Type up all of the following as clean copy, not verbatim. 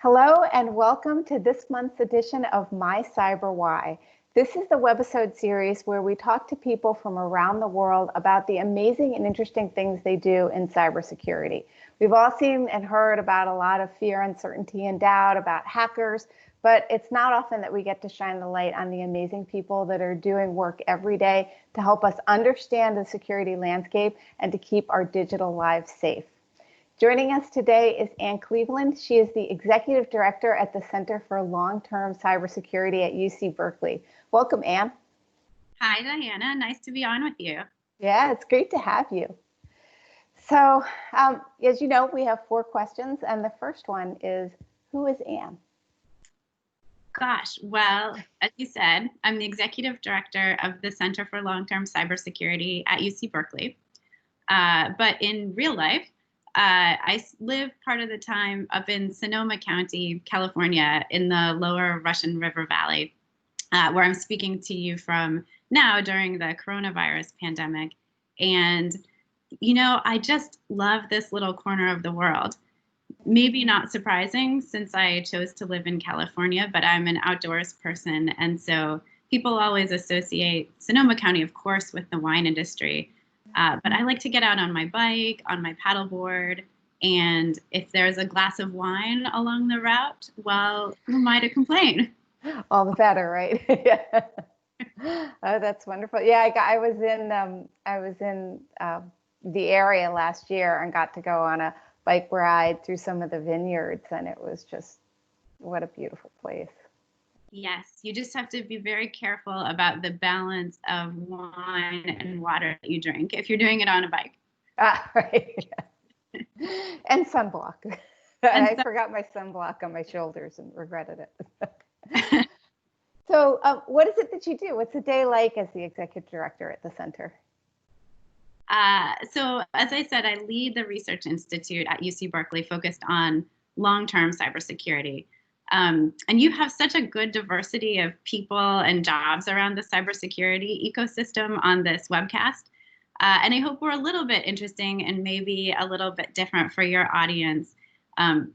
Hello and welcome to this month's edition of My CyberWhy. This is the webisode series where we talk to people from around the world about the amazing and interesting things they do in cybersecurity. We've all seen and heard about a lot of fear, uncertainty, and doubt about hackers, but it's not often that we get to shine the light on the amazing people that are doing work every day to help us understand the security landscape and to keep our digital lives safe. Joining us today is Ann Cleveland. She is the Executive Director at the Center for Long-Term Cybersecurity at UC Berkeley. Welcome, Ann. Hi, Diana. Nice to be on with you. Yeah, it's great to have you. So, as you know, we have 4 questions, and the first one is, who is Ann? Gosh, well, as you said, I'm the Executive Director of the Center for Long-Term Cybersecurity at UC Berkeley. But in real life, I live part of the time up in Sonoma County, California, in the lower Russian River Valley, where I'm speaking to you from now during the coronavirus pandemic. And, you know, I just love this little corner of the world. Maybe not surprising since I chose to live in California, but I'm an outdoors person. And so people always associate Sonoma County, of course, with the wine industry. But I like to get out on my bike, on my paddleboard, and if there's a glass of wine along the route, well, who am I to complain? All the better, right? Yeah. Oh, that's wonderful. Yeah, I was in the area last year and got to go on a bike ride through some of the vineyards, and it was just, what a beautiful place. Yes, you just have to be very careful about the balance of wine and water that you drink if you're doing it on a bike. Right. And sunblock. I forgot my sunblock on my shoulders and regretted it. So what is it that you do? What's a day like as the Executive Director at the Center? So as I said, I lead the Research Institute at UC Berkeley focused on long-term cybersecurity. And you have such a good diversity of people and jobs around the cybersecurity ecosystem on this webcast. And I hope we're a little bit interesting and maybe a little bit different for your audience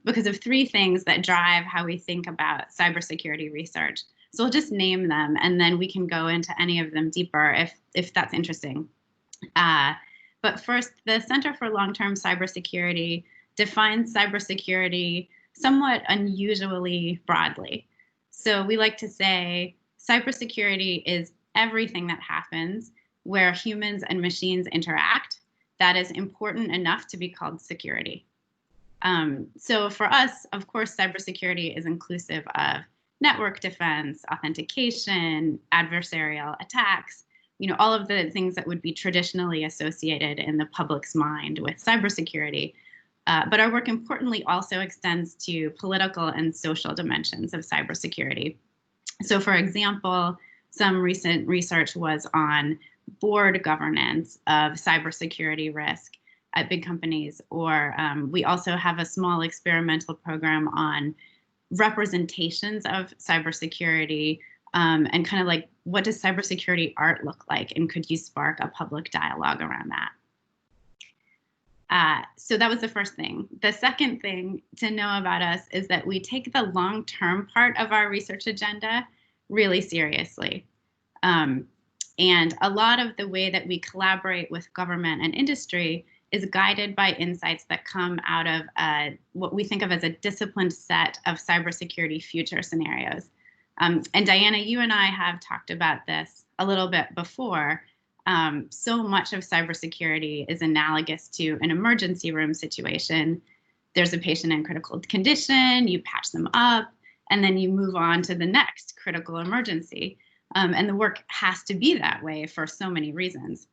because of 3 things that drive how we think about cybersecurity research. So we'll just name them and then we can go into any of them deeper if that's interesting. But first, the Center for Long-Term Cybersecurity defines cybersecurity somewhat unusually broadly. So we like to say cybersecurity is everything that happens where humans and machines interact that is important enough to be called security. So for us, of course, cybersecurity is inclusive of network defense, authentication, adversarial attacks, you know, all of the things that would be traditionally associated in the public's mind with cybersecurity. But our work importantly also extends to political and social dimensions of cybersecurity. So for example, some recent research was on board governance of cybersecurity risk at big companies, or we also have a small experimental program on representations of cybersecurity and kind of like, what does cybersecurity art look like? And could you spark a public dialogue around that? So that was the first thing. The second thing to know about us is that we take the long-term part of our research agenda really seriously. And a lot of the way that we collaborate with government and industry is guided by insights that come out of what we think of as a disciplined set of cybersecurity future scenarios. And Diana, you and I have talked about this a little bit before. So much of cybersecurity is analogous to an emergency room situation. There's a patient in critical condition, you patch them up, and then you move on to the next critical emergency. And the work has to be that way for so many reasons.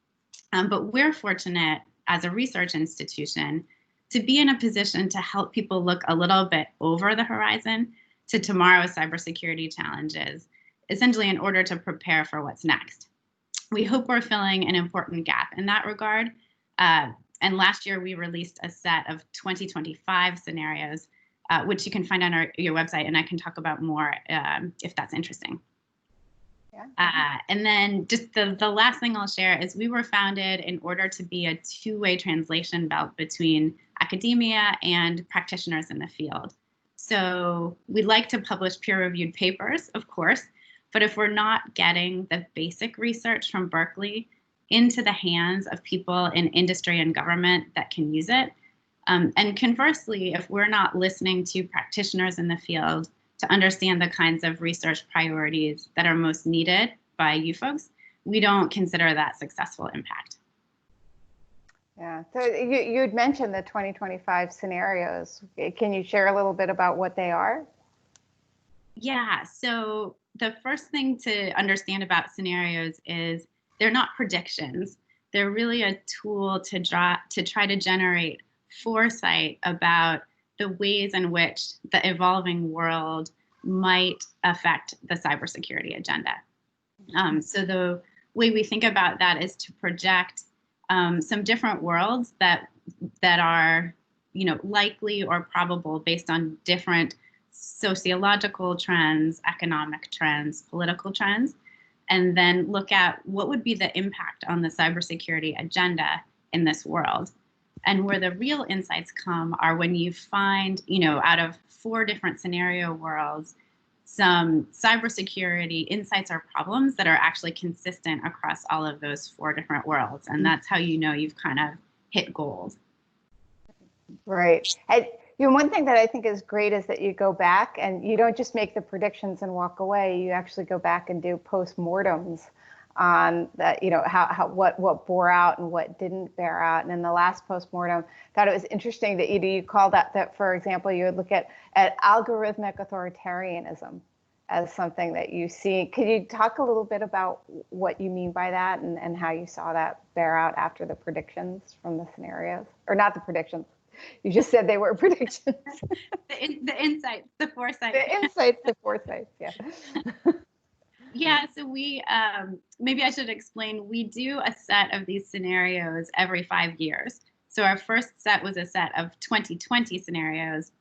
But we're fortunate as a research institution to be in a position to help people look a little bit over the horizon to tomorrow's cybersecurity challenges, essentially in order to prepare for what's next. We hope we're filling an important gap in that regard. And last year we released a set of 2025 scenarios, which you can find on your website, and I can talk about more if that's interesting. Yeah. And then just the last thing I'll share is we were founded in order to be a two-way translation belt between academia and practitioners in the field. So we like to publish peer-reviewed papers, of course, but if we're not getting the basic research from Berkeley into the hands of people in industry and government that can use it, and conversely, if we're not listening to practitioners in the field to understand the kinds of research priorities that are most needed by you folks, we don't consider that successful impact. Yeah, so you had mentioned the 2025 scenarios. Can you share a little bit about what they are? Yeah, so the first thing to understand about scenarios is they're not predictions. They're really a tool to try to generate foresight about the ways in which the evolving world might affect the cybersecurity agenda. So the way we think about that is to project some different worlds that are, likely or probable based on different sociological trends, economic trends, political trends, and then look at what would be the impact on the cybersecurity agenda in this world. And where the real insights come are when you find, out of 4 different scenario worlds, some cybersecurity insights or problems that are actually consistent across all of those 4 different worlds. And that's how you've kind of hit gold. Right. One thing that I think is great is that you go back and you don't just make the predictions and walk away. You actually go back and do postmortems on that, what bore out and what didn't bear out. And in the last postmortem, thought it was interesting that you called that, for example, you would look at algorithmic authoritarianism as something that you see. Could you talk a little bit about what you mean by that and how you saw that bear out after the predictions from the scenarios? Or not the predictions. You just said they were predictions. the insights, the foresight. The insights, the foresight, yeah. Yeah, so we, maybe I should explain, we do a set of these scenarios every 5 years. So our first set was a set of 2020 scenarios.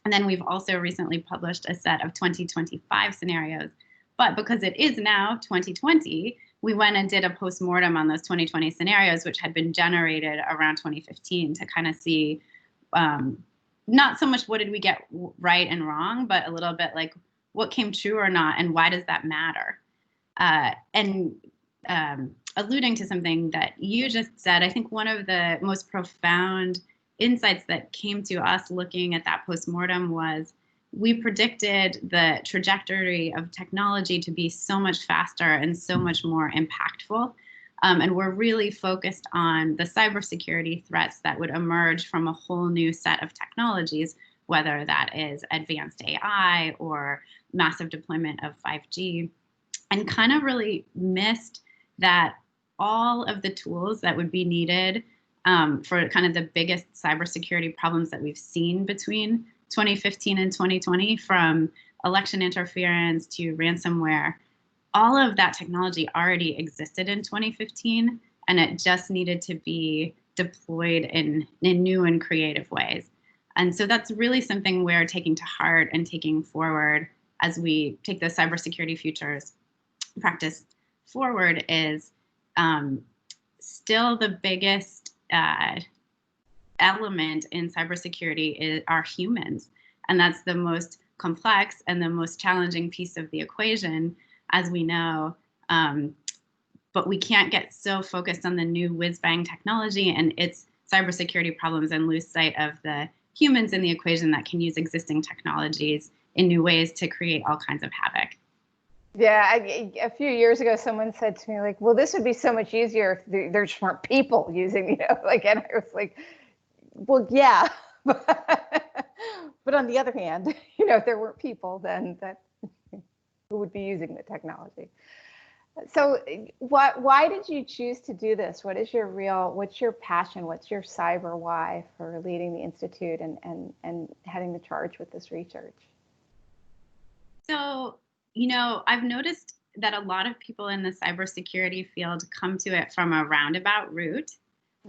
And then we've also recently published a set of 2025 scenarios. But because it is now 2020, we went and did a postmortem on those 2020 scenarios, which had been generated around 2015 to kind of see not so much what did we get right and wrong, but a little bit like what came true or not, and why does that matter? And alluding to something that you just said, I think one of the most profound insights that came to us looking at that postmortem was we predicted the trajectory of technology to be so much faster and so much more impactful. And we're really focused on the cybersecurity threats that would emerge from a whole new set of technologies, whether that is advanced AI or massive deployment of 5G, and kind of really missed that all of the tools that would be needed for kind of the biggest cybersecurity problems that we've seen between 2015 and 2020, from election interference to ransomware, all of that technology already existed in 2015, and it just needed to be deployed in new and creative ways. And so that's really something we're taking to heart and taking forward as we take the cybersecurity futures practice forward, is still the biggest element in cybersecurity are humans. And that's the most complex and the most challenging piece of the equation, as we know. But we can't get so focused on the new whiz-bang technology and its cybersecurity problems and lose sight of the humans in the equation that can use existing technologies in new ways to create all kinds of havoc. Yeah, a few years ago, someone said to me, like, well, this would be so much easier if there just weren't people using, and I was like, well, yeah, but on the other hand, if there weren't people, then who would be using the technology? So why did you choose to do this? What's your passion? What's your cyber why for leading the Institute and heading the charge with this research? So, I've noticed that a lot of people in the cybersecurity field come to it from a roundabout route.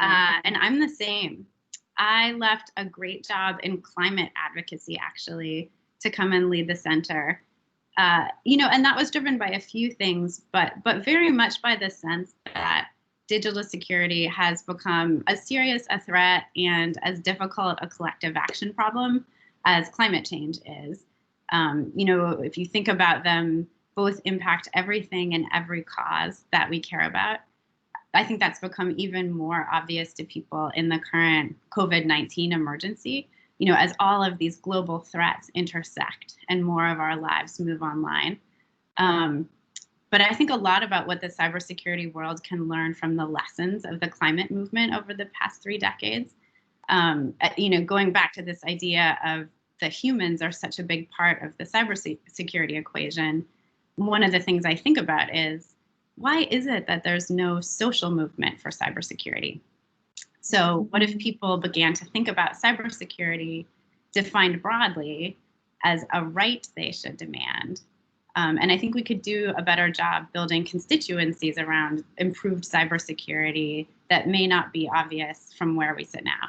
And I'm the same. I left a great job in climate advocacy, actually, to come and lead the center. And that was driven by a few things, but very much by the sense that digital security has become as serious a threat and as difficult a collective action problem as climate change is. If you think about them, both impact everything and every cause that we care about. I think that's become even more obvious to people in the current COVID-19 emergency, as all of these global threats intersect and more of our lives move online. But I think a lot about what the cybersecurity world can learn from the lessons of the climate movement over the past 3 decades. Going back to this idea of the humans are such a big part of the cybersecurity equation, one of the things I think about is, why is it that there's no social movement for cybersecurity? So what if people began to think about cybersecurity defined broadly as a right they should demand? And I think we could do a better job building constituencies around improved cybersecurity that may not be obvious from where we sit now.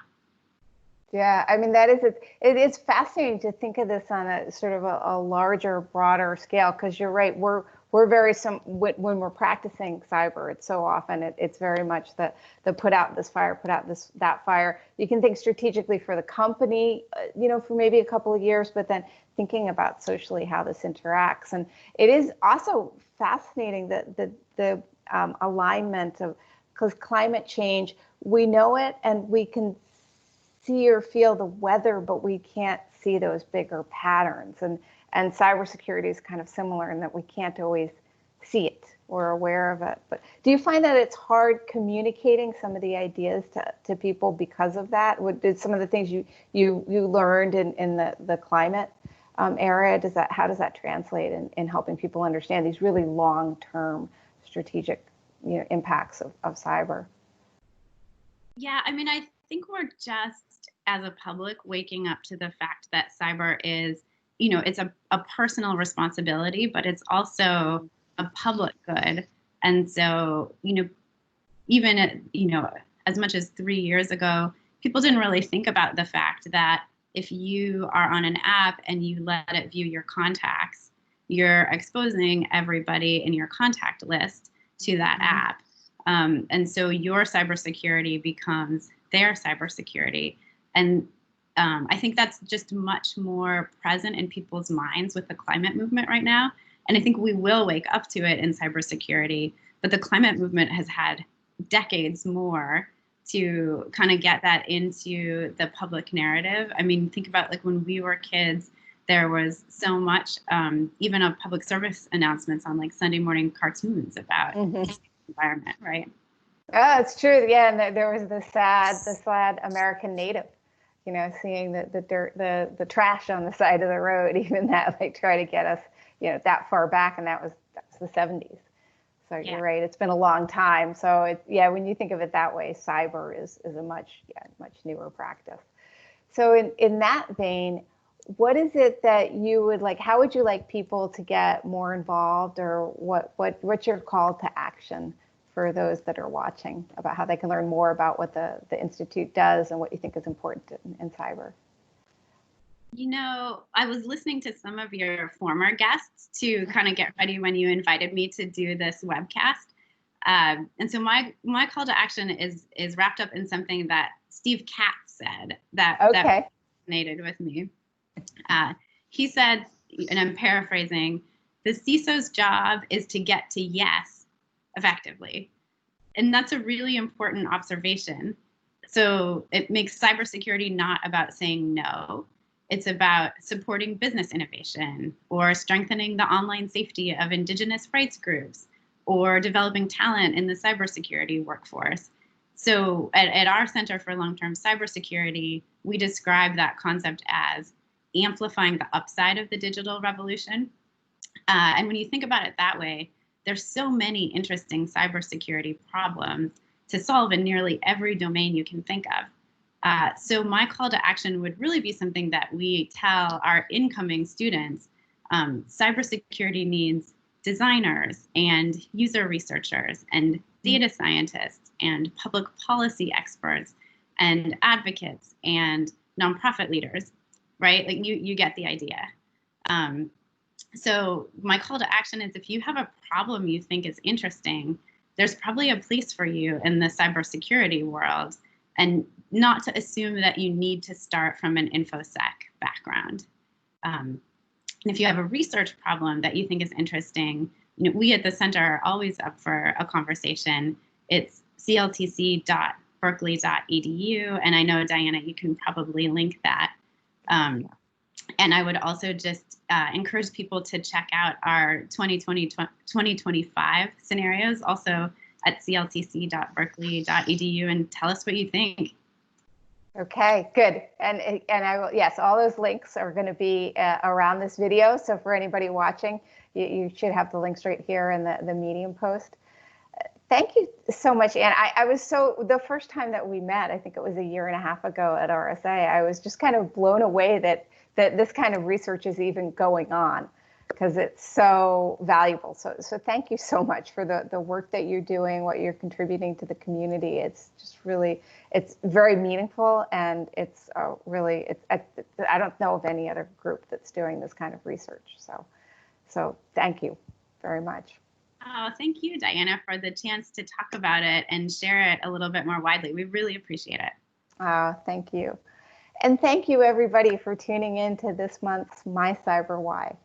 Yeah, I mean, it is fascinating to think of this on a sort of a larger, broader scale, because you're right, we're very when we're practicing cyber, it's so often it's very much the put out this fire, put out that fire. You can think strategically for the company, for maybe a couple of years, but then thinking about socially how this interacts. And it is also fascinating that the alignment of, because climate change, we know it and we can see or feel the weather, but we can't see those bigger patterns. And cybersecurity is kind of similar in that we can't always see it or aware of it. But do you find that it's hard communicating some of the ideas to people because of that? Did some of the things you learned in the climate area, how does that translate in helping people understand these really long-term strategic impacts of cyber? Yeah, I mean, I think we're just, as a public, waking up to the fact that cyber is, it's a personal responsibility, but it's also a public good. And so, even as much as 3 years ago, people didn't really think about the fact that if you are on an app and you let it view your contacts, you're exposing everybody in your contact list to that app. And so your cybersecurity becomes their cybersecurity. And I think that's just much more present in people's minds with the climate movement right now. And I think we will wake up to it in cybersecurity, but the climate movement has had decades more to kind of get that into the public narrative. I mean, think about like when we were kids, there was so much, even of public service announcements on like Sunday morning cartoons about the environment, right? Oh, it's true. Yeah, and there was the sad American native, seeing the dirt, the trash on the side of the road, even that like try to get us, that far back, and that was the 70s. So yeah. You're right. It's been a long time. So when you think of it that way, cyber is a much newer practice. So in that vein, what is it that you would like? How would you like people to get more involved, or what's your call to action for those that are watching about how they can learn more about what the Institute does and what you think is important in cyber? I was listening to some of your former guests to kind of get ready when you invited me to do this webcast. And so my call to action is wrapped up in something that Steve Katz said that resonated with me. He said, and I'm paraphrasing, the CISO's job is to get to yes effectively. And that's a really important observation. So it makes cybersecurity not about saying no. It's about supporting business innovation or strengthening the online safety of Indigenous rights groups or developing talent in the cybersecurity workforce. So at our Center for Long-Term Cybersecurity, we describe that concept as amplifying the upside of the digital revolution. And when you think about it that way, there's so many interesting cybersecurity problems to solve in nearly every domain you can think of. So my call to action would really be something that we tell our incoming students. Cybersecurity needs designers and user researchers and data scientists and public policy experts and advocates and nonprofit leaders, right? Like you get the idea. So my call to action is, if you have a problem you think is interesting, there's probably a place for you in the cybersecurity world, and not to assume that you need to start from an InfoSec background. And if you have a research problem that you think is interesting, we at the center are always up for a conversation. It's cltc.berkeley.edu, and I know, Diana, you can probably link that. And I would also just encourage people to check out our 2025 scenarios also at cltc.berkeley.edu and tell us what you think. Okay, good. And I will, yes, all those links are going to be around this video. So for anybody watching, you should have the links right here in the Medium post. Thank you so much, Ann. I was the first time that we met, I think it was a year and a half ago at RSA, I was just kind of blown away that this kind of research is even going on, because it's so valuable. So thank you so much for the work that you're doing, what you're contributing to the community. It's just really, it's very meaningful, and it's really, I don't know of any other group that's doing this kind of research. So thank you very much. Oh, thank you, Diana, for the chance to talk about it and share it a little bit more widely. We really appreciate it. Thank you. And thank you, everybody, for tuning in to this month's My CyberWhy.